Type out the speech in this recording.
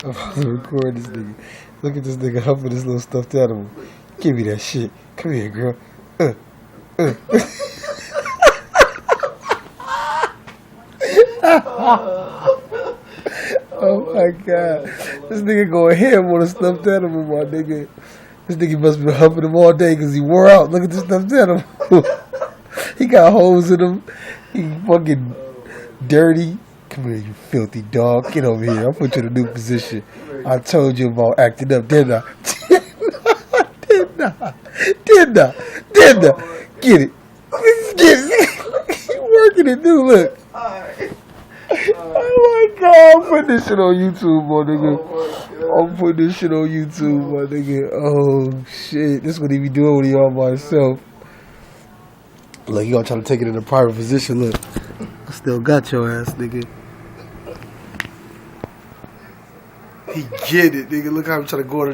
I'm about to record this nigga. Look at this nigga humping this little stuffed animal. Give me that shit. Come here, girl. Oh my god. This nigga going ham on a stuffed animal, my nigga. This nigga must be humping him all day because he wore out. Look at this stuffed animal. He got holes in him. He fucking dirty. Come here, you filthy dog. Get over here. I'll put you in a new position. I told you about acting up, didn't I? Didn't I? Get it. Get it. You working it, dude. Look. Oh my god. I'm putting this shit on YouTube, my nigga. I'm putting this shit on YouTube, my nigga. Oh shit. This is what he be doing when he all by himself. Look, you gonna try to take it in a private position. Look. I still got your ass, nigga. He get it, nigga. Look how I'm trying to go to